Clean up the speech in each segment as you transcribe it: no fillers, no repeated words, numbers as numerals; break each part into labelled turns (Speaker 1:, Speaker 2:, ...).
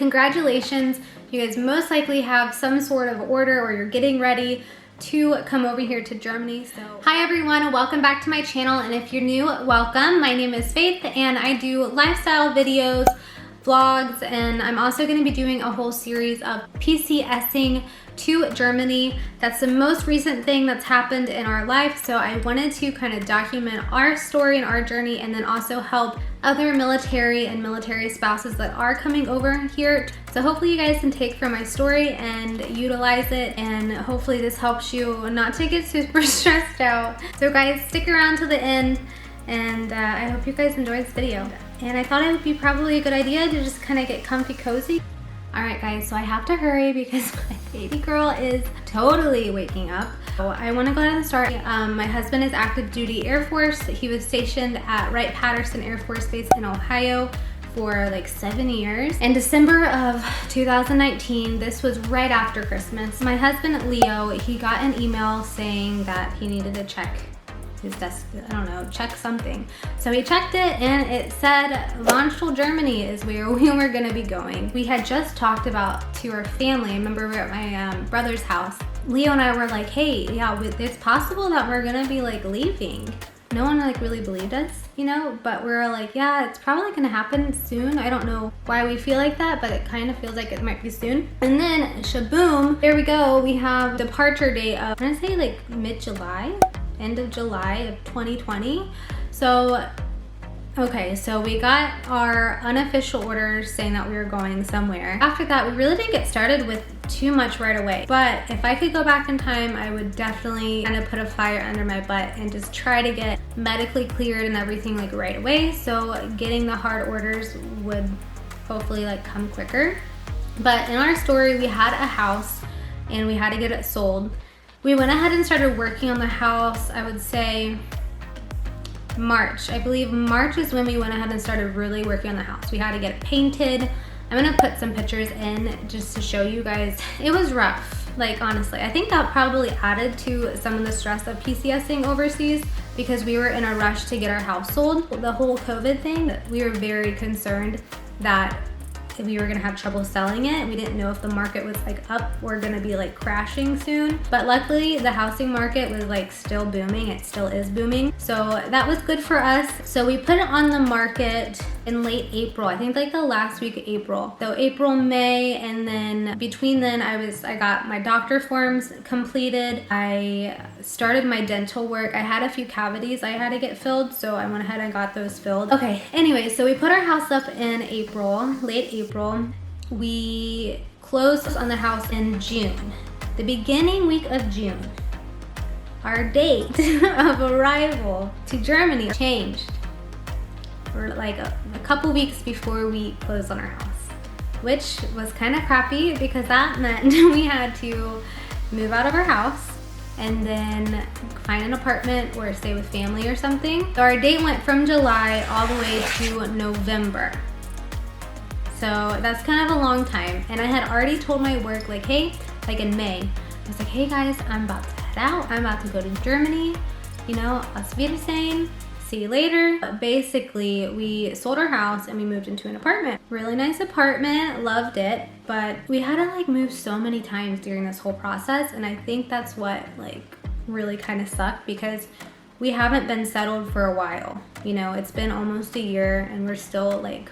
Speaker 1: Congratulations, you guys most likely have some sort of order or you're getting ready to come over here to Germany. So hi everyone, welcome back to my channel, and if you're new, welcome. My name is Faith and I do lifestyle videos, vlogs, and I'm also going to be doing a whole series of PCSing to Germany. That's the most recent thing that's happened in our life, so I wanted to kind of document our story and our journey, and then also help other military and military spouses that are coming over here. So hopefully you guys can take from my story and utilize it, and hopefully this helps you not to get super stressed out. So guys, stick around to the end, and I hope you guys enjoyed this video. And I thought it would be probably a good idea to just kind of get comfy cozy. All right guys, so I have to hurry because my baby girl is totally waking up. So I want to go ahead and start. My husband is active duty Air Force. He was stationed at Wright-Patterson Air Force Base in Ohio for like 7 years. In December of 2019, this was right after Christmas, my husband Leo, he got an email saying that he needed to check his desk, I don't know, check something. So he checked it and it said Landstuhl, Germany is where we were gonna be going. We had just talked about to our family. I remember we were at my brother's house. Leo and I were like, hey, yeah, it's possible that we're gonna be like leaving. No one like really believed us, you know, but we were like, yeah, it's probably gonna happen soon. I don't know why we feel like that, but it kind of feels like it might be soon. And then shaboom, there we go. We have departure date of, I'm gonna say like mid-July, end of July of 2020. So, okay, so we got our unofficial orders saying that we were going somewhere. After that, we really didn't get started with too much right away. But if I could go back in time, I would definitely kind of put a fire under my butt and just try to get medically cleared and everything like right away. So getting the hard orders would hopefully like come quicker. But in our story, we had a house and we had to get it sold. We went ahead and started working on the house, I would say March. I believe March is when we went ahead and started really working on the house. We had to get it painted. I'm gonna put some pictures in just to show you guys. It was rough, like honestly. I think that probably added to some of the stress of PCSing overseas because we were in a rush to get our house sold. The whole COVID thing, we were very concerned that we were gonna have trouble selling it. We didn't know if the market was like up or gonna be like crashing soon. But luckily the housing market was like still booming. It still is booming. So that was good for us. So we put it on the market in late April. I think like the last week of April. So April, May, and then between then I got my doctor forms completed. I started my dental work. I had a few cavities I had to get filled, so I went ahead and got those filled. Okay, anyway, so we put our house up in April, late April. We closed on the house in June. The beginning week of June, our date of arrival to Germany changed. For like a couple weeks before we closed on our house, which was kind of crappy because that meant we had to move out of our house and then find an apartment or stay with family or something. So our date went from July all the way to November. So that's kind of a long time. And I had already told my work like, hey, like in May, I was like, hey guys, I'm about to head out. I'm about to go to Germany. You know, Auf Wiedersehen. See you later. But basically, we sold our house and we moved into an apartment. Really nice apartment, loved it, but we had to like move so many times during this whole process, and I think that's what like really kind of sucked because we haven't been settled for a while. You know, it's been almost a year and we're still like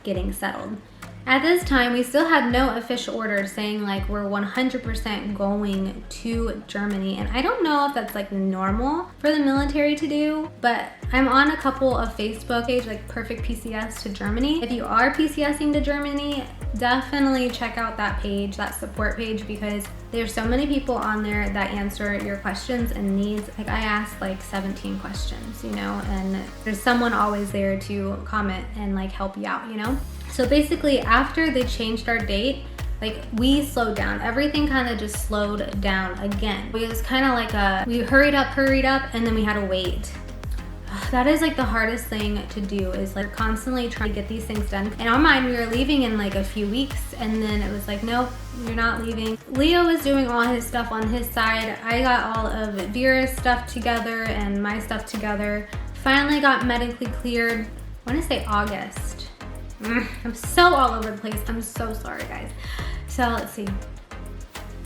Speaker 1: getting settled. At this time, we still had no official order saying like we're 100% going to Germany. And I don't know if that's like normal for the military to do, but I'm on a couple of Facebook pages like Perfect PCS to Germany. If you are PCSing to Germany, definitely check out that page, that support page, because there's so many people on there that answer your questions and needs. Like I asked like 17 questions, you know, and there's someone always there to comment and like help you out, you know? So basically after they changed our date, like we slowed down. Everything kind of just slowed down again. It was kind of like we hurried up, and then we had to wait. That is like the hardest thing to do, is like constantly trying to get these things done. In our mind, we were leaving in like a few weeks, and then it was like, nope, you're not leaving. Leo was doing all his stuff on his side. I got all of Vera's stuff together and my stuff together. Finally got medically cleared, I want to say August. I'm so all over the place. I'm so sorry, guys. So let's see.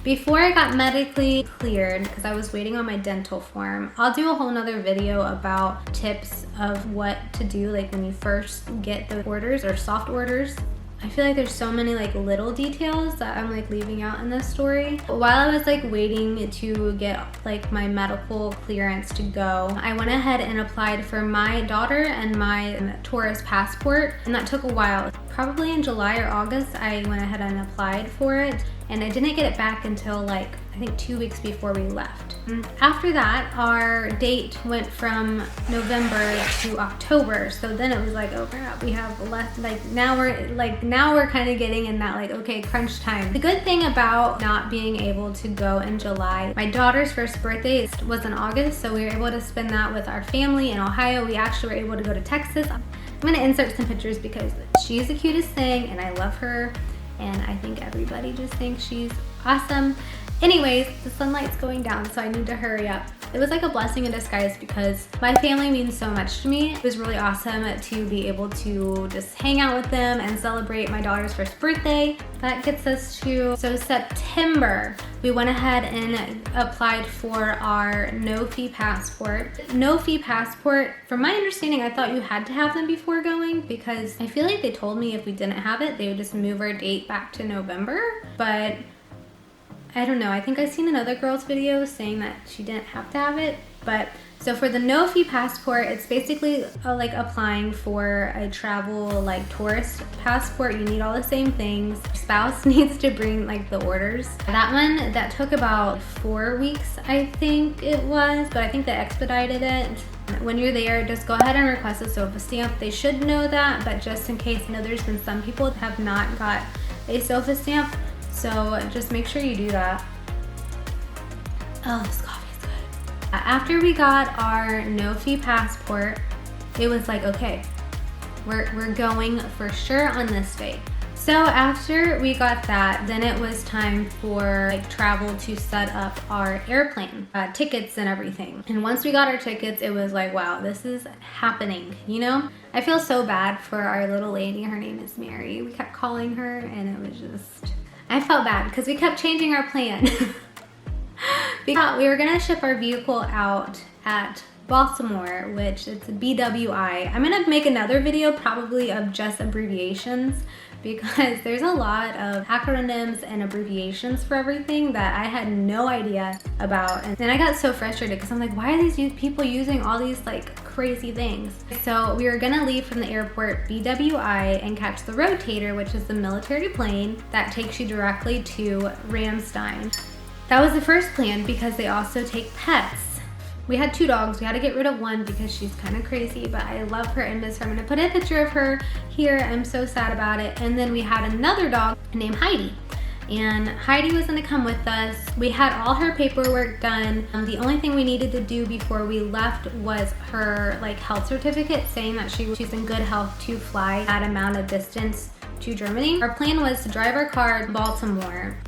Speaker 1: Before I got medically cleared, because I was waiting on my dental form, I'll do a whole nother video about tips of what to do like when you first get the orders or soft orders. I feel like there's so many like little details that I'm like leaving out in this story. While I was like waiting to get like my medical clearance to go, I went ahead and applied for my daughter and my tourist passport, and that took a while. Probably in July or August, I went ahead and applied for it, and I didn't get it back until like I think 2 weeks before we left. After that, our date went from November to October. So then it was like, oh crap, we have less, now we're kind of getting in that like, okay, crunch time. The good thing about not being able to go in July, my daughter's first birthday was in August, so we were able to spend that with our family in Ohio. We actually were able to go to Texas. I'm gonna insert some pictures because she's the cutest thing and I love her, and I think everybody just thinks she's awesome. Anyways, the sunlight's going down, so I need to hurry up. It was like a blessing in disguise because my family means so much to me. It was really awesome to be able to just hang out with them and celebrate my daughter's first birthday. That gets us to, so September, we went ahead and applied for our no-fee passport. No-fee passport, from my understanding, I thought you had to have them before going because I feel like they told me if we didn't have it, they would just move our date back to November, but I don't know. I think I've seen another girl's video saying that she didn't have to have it. But so for the no-fee passport, it's basically like applying for a travel like tourist passport. You need all the same things. Your spouse needs to bring like the orders. That one, that took about 4 weeks, I think it was, but I think they expedited it. When you're there, just go ahead and request a SOFA stamp. They should know that, but just in case, I know there's been some people that have not got a SOFA stamp. So just make sure you do that. Oh, this coffee is good. After we got our no-fee passport, it was like, okay, we're going for sure on this date. So after we got that, then it was time for like travel to set up our airplane tickets and everything. And once we got our tickets, it was like, wow, this is happening, you know? I feel so bad for our little lady. Her name is Mary. We kept calling her and it was just, I felt bad because we kept changing our plan. We were gonna ship our vehicle out at Baltimore, which it's BWI. I'm gonna make another video probably of just abbreviations because there's a lot of acronyms and abbreviations for everything that I had no idea about. And then I got so frustrated because I'm like, why are these people using all these like crazy things? So we were gonna leave from the airport BWI and catch the Rotator, which is the military plane that takes you directly to Ramstein. That was the first plan because they also take pets. We had 2 dogs. We had to get rid of one because she's kind of crazy, but I love her and miss her. I'm gonna put a picture of her here. I'm so sad about it. And then we had another dog named Heidi. And Heidi was gonna come with us. We had all her paperwork done. The only thing we needed to do before we left was her like health certificate saying that she's in good health to fly that amount of distance to Germany. Our plan was to drive our car to Baltimore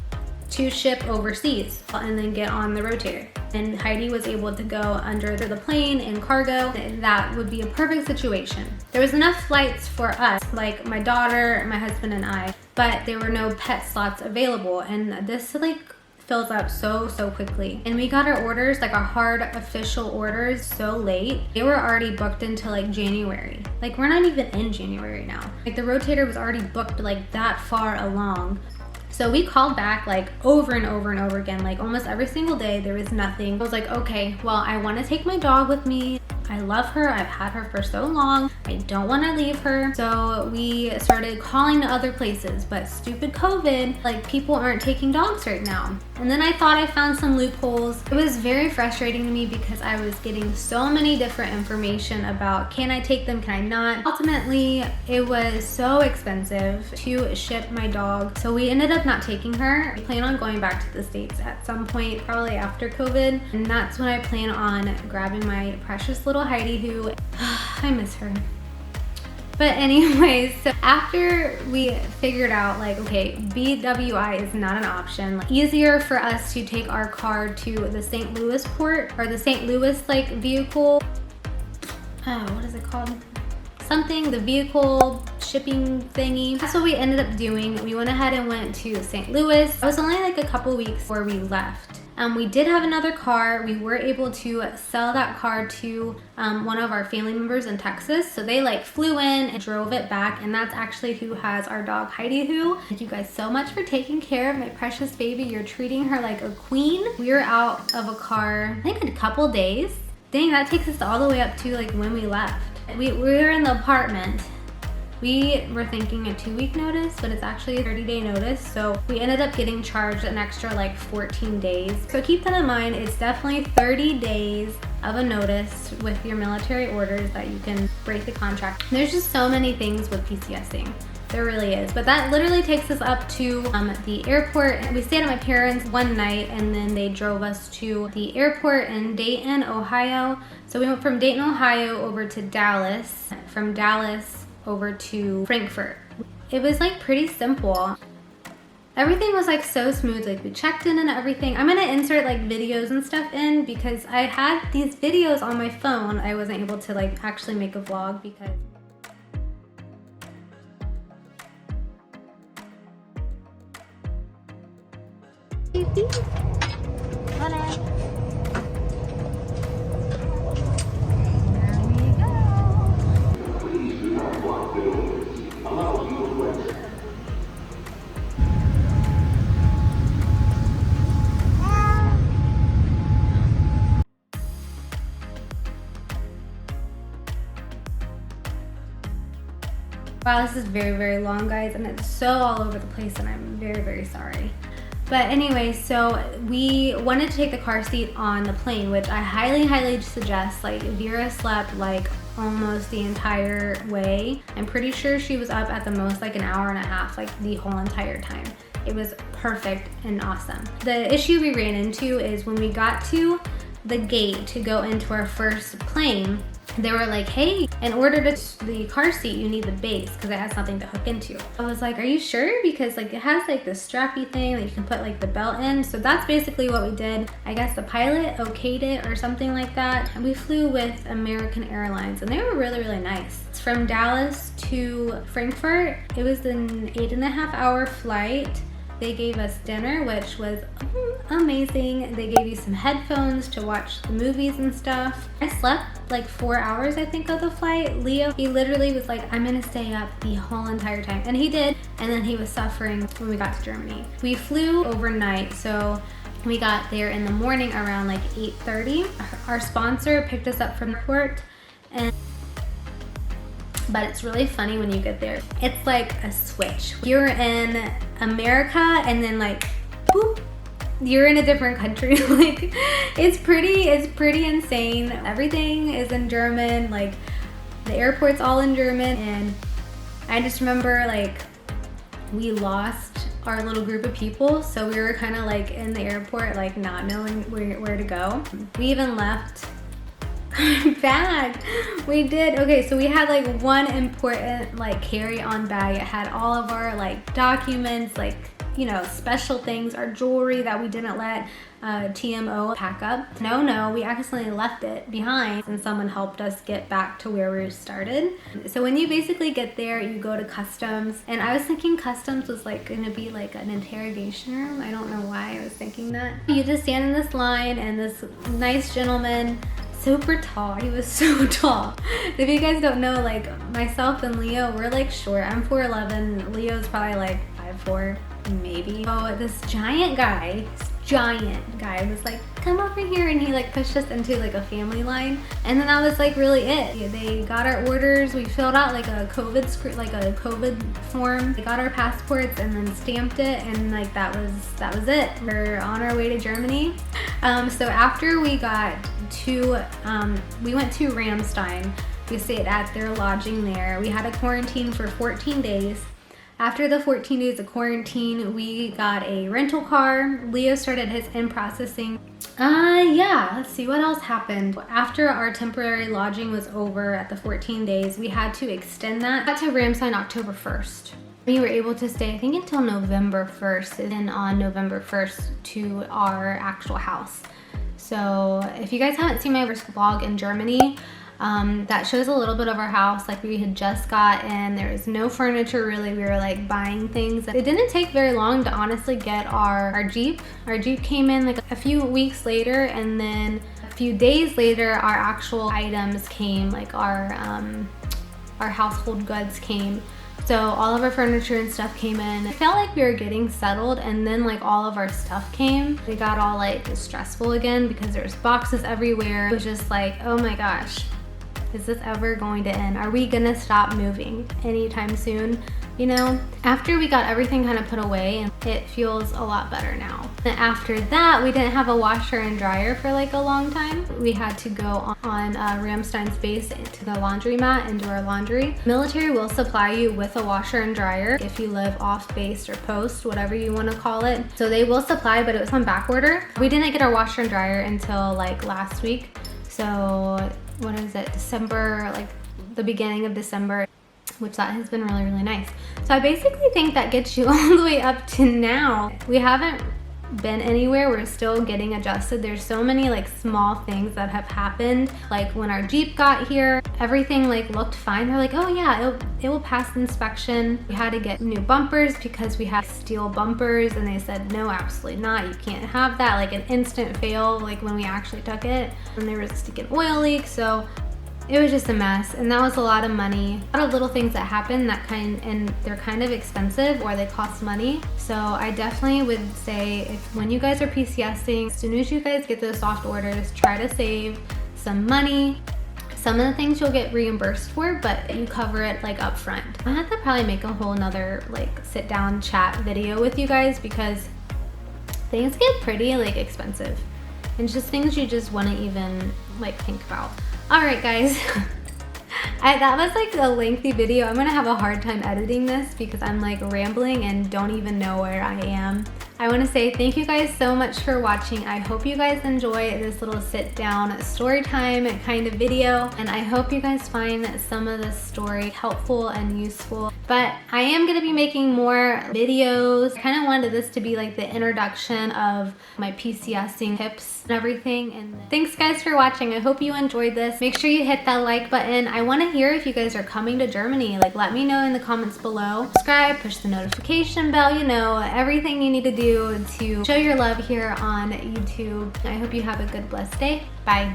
Speaker 1: to ship overseas and then get on the Rotator. And Heidi was able to go under the plane in cargo. That would be a perfect situation. There was enough flights for us, like my daughter, my husband, and I, but there were no pet slots available. And this like fills up so quickly. And we got our orders, like our hard official orders, so late. They were already booked into like January. Like we're not even in January now. Like the Rotator was already booked like that far along. So we called back like over and over and over again, like almost every single day. There was nothing. I was like, okay, well, I want to take my dog with me. I love her. I've had her for so long. I don't want to leave her. So we started calling to other places, but stupid COVID, like people aren't taking dogs right now. And then I thought I found some loopholes. It was very frustrating to me because I was getting so many different information about can I take them, can I not? Ultimately, it was so expensive to ship my dog. So we ended up not taking her. I plan on going back to the States at some point, probably after COVID. And that's when I plan on grabbing my precious little Heidi, who I miss her. But anyways, so after we figured out like, okay, BWI is not an option, like, easier for us to take our car to the St. Louis port or the St. Louis like vehicle, what is it called? Something, the vehicle shipping thingy. That's what we ended up doing. We went ahead and went to St. Louis. It was only like a couple weeks before we left. We did have another car. We were able to sell that car to one of our family members in Texas. So they like flew in and drove it back, and that's actually who has our dog Heidi Who. Thank you guys so much for taking care of my precious baby. You're treating her like a queen. We were out of a car, I think a couple days. Dang, that takes us all the way up to like when we left. We were in the apartment. We were thinking a 2-week notice, but it's actually a 30-day notice. So we ended up getting charged an extra like 14 days. So keep that in mind. It's definitely 30 days of a notice with your military orders that you can break the contract. There's just so many things with PCSing. There really is. But that literally takes us up to the airport. We stayed at my parents one night, and then they drove us to the airport in Dayton, Ohio. So we went from Dayton, Ohio over to Dallas. From Dallas over to Frankfurt. It was like pretty simple. Everything was like so smooth, like we checked in and everything. I'm gonna insert like videos and stuff in because I had these videos on my phone. I wasn't able to like actually make a vlog because wow, this is very, very long, guys, and it's so all over the place, and I'm very, very sorry. But anyway, so we wanted to take the car seat on the plane, which I highly, highly suggest. Like, Vera slept like almost the entire way. I'm pretty sure she was up at the most like an hour and a half, like the whole entire time. It was perfect and awesome. The issue we ran into is when we got to the gate to go into our first plane, they were like, hey, in order to the car seat, you need the base because it has something to hook into. I was like, are you sure? Because like it has like this strappy thing that you can put like the belt in. So that's basically what we did. I guess the pilot okayed it or something like that. And we flew with American Airlines, and they were really, really nice. It's from Dallas to Frankfurt. It was an 8.5-hour flight. They gave us dinner, which was amazing. They gave you some headphones to watch the movies and stuff. I slept like 4 hours, I think, of the flight. Leo, he literally was like, I'm gonna stay up the whole entire time. And he did, and then he was suffering when we got to Germany. We flew overnight, so we got there in the morning around like 8:30. Our sponsor picked us up from the port, but it's really funny when you get there. It's like a switch. You're in America and then like, boop, you're in a different country. Like, it's pretty insane. Everything is in German, like the airport's all in German. And I just remember like we lost our little group of people. So we were kind of like in the airport, like not knowing where to go. We even left bag. We did. Okay, so we had like one important like carry-on bag. It had all of our like documents, like, you know, special things, our jewelry that we didn't let TMO pack up. No, we accidentally left it behind, and someone helped us get back to where we started. So when you basically get there, you go to customs, and I was thinking customs was like gonna be like an interrogation room. I don't know why I was thinking that. You just stand in this line, and this nice gentleman, super tall. He was so tall. If you guys don't know, like myself and Leo, we're like short. I'm 4'11". Leo's probably like 5'4", maybe. Oh, this giant guy was like, come over here, and he like pushed us into like a family line, and then that was like really it. Yeah, they got our orders. We filled out like a COVID form. They got our passports and then stamped it, and like that was it. We're on our way to Germany. So after we got to we went to Ramstein. We stayed at their lodging there. We had a quarantine for 14 days. After the 14 days of quarantine, we got a rental car. Leo started his in-processing. Yeah, let's see what else happened. After our temporary lodging was over at the 14 days, we had to extend that. We got to Ramstein October 1st. We were able to stay, I think, until November 1st, and then on November 1st to our actual house. So if you guys haven't seen my first vlog in Germany, that shows a little bit of our house. Like we had just got in, there was no furniture really. We were like buying things. It didn't take very long to honestly get our Jeep. Our Jeep came in like a few weeks later, and then a few days later our actual items came, like our household goods came. So all of our furniture and stuff came in. It felt like we were getting settled, and then like all of our stuff came. We got all like stressful again because there's boxes everywhere. It was just like, oh my gosh, is this ever going to end? Are we gonna stop moving anytime soon? You know, after we got everything kind of put away, and it feels a lot better now. And after that, we didn't have a washer and dryer for like a long time. We had to go on Ramstein's base to the laundromat and do our laundry. Military will supply you with a washer and dryer if you live off base or post, whatever you want to call it. So they will supply, but it was on back order. We didn't get our washer and dryer until like last week. So what is it, December, like the beginning of December, which that has been really, really nice. So I basically think that gets you all the way up to now. We haven't been anywhere. We're still getting adjusted. There's so many like small things that have happened. Like when our Jeep got here, everything like looked fine. They're like, oh yeah, it will pass the inspection. We had to get new bumpers because we had steel bumpers, and they said, no, absolutely not. You can't have that. Like an instant fail, like when we actually took it, and there was a stinking oil leak. So it was just a mess, and that was a lot of money. A lot of little things that happen and they're kind of expensive, or they cost money. So I definitely would say, when you guys are PCSing, as soon as you guys get those soft orders, try to save some money. Some of the things you'll get reimbursed for, but you cover it like up front. I have to probably make a whole nother like sit down chat video with you guys, because things get pretty like expensive, and just things you just wouldn't even like think about. All right, guys. That was like a lengthy video. I'm gonna have a hard time editing this because I'm like rambling and don't even know where I am. I want to say thank you guys so much for watching. I hope you guys enjoy this little sit down story time kind of video, and I hope you guys find some of this story helpful and useful. But I am going to be making more videos. I kind of wanted this to be like the introduction of my PCSing tips and everything. And thanks guys for watching. I hope you enjoyed this. Make sure you hit that like button. I want to hear if you guys are coming to Germany. Like, let me know in the comments below. Subscribe, push the notification bell, you know, everything you need to do to show your love here on YouTube. I hope you have a good, blessed day. Bye.